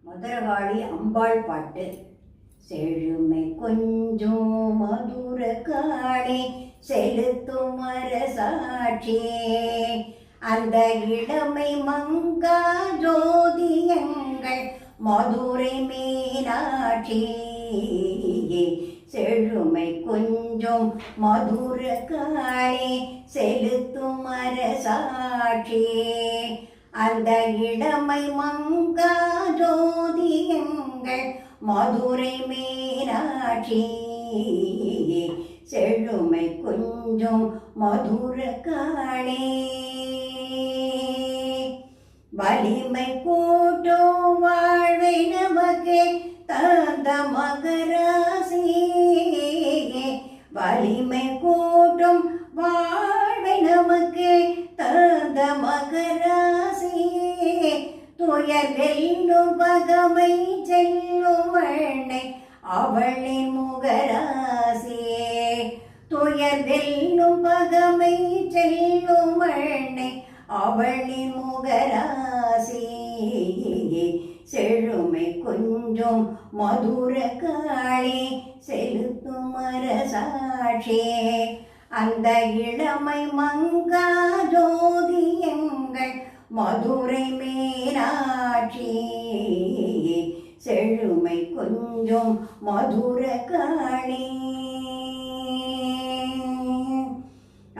மதுரகாளி அம்பாள் பாட்டு. செழுமை கொஞ்சம் மதுர காளி செலுத்தும் அரசாட்சியே, அந்த இளமை மங்கா ஜோதியங்கள் மதுரை மீனாட்சியே. செழுமை கொஞ்சம் மதுர காளி செலுத்தும் அரசாட்சியே, அந்த இளமை மங்கா ஜோதியங்கள் மதுரை மீனாட்சி. செழுமை கொஞ்சம் மதுர காளி. வலிமை கூட்டோ வாழ்வை நமக்கு தந்த மகராசி, வலிமை கூட்டும் வாழ்வை நமக்கு தந்த மகராசி. துயர் வெல்லும் பகமை செல்லும் வண்ணை அவளின் முகராசியே, துயர் வெல்லும் பகமை செல்லும் வண்ணை அவளின் முகராசியே. செழுமை கொஞ்சம் மதுர காளி செலுத்தும் அரசாட்சியே, அந்த இளமை மங்கா ஜோதியங்கள் மதுரை மீனாட்சி. செழுமை கொஞ்சம் மதுர காளி.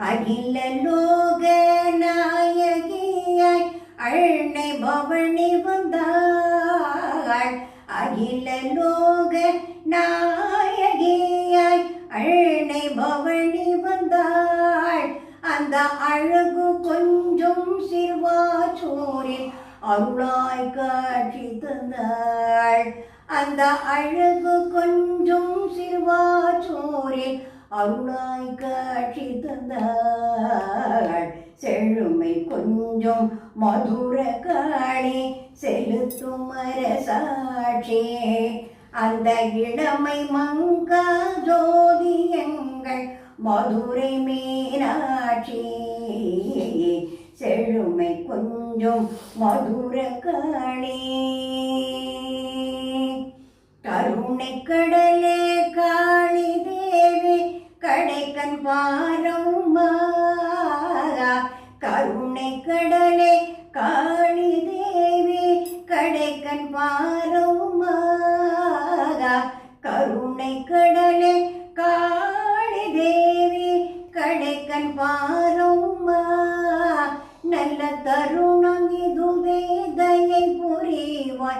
அகில லோக நாயகியாய் அன்னை பவனி வந்தாள், அகில லோக நாயகியாய் அன்னை பவனி வந்தாள். அந்த அழகு கொஞ்சம் சிறுவாச்சூரில் அருளாய் காட்சி தந்தாள், அந்த அழகு கொஞ்சம் சிறுவாச்சூரில் அருளாய் காட்சி தந்தாள். செழுமை கொஞ்சம் மதுர காளி செலுத்தும் அரசாட்சியே, அந்த இளமை மங்கா ஜோதியங்கள் மதுரை மீனாட்சி. செழுமை கொஞ்சம் மதுர காளி. கருணை கடலே காளி தேவி கடைக்கண் பாரம்மா, கருணை கடலே காளி தேவி கடைக்கண் பார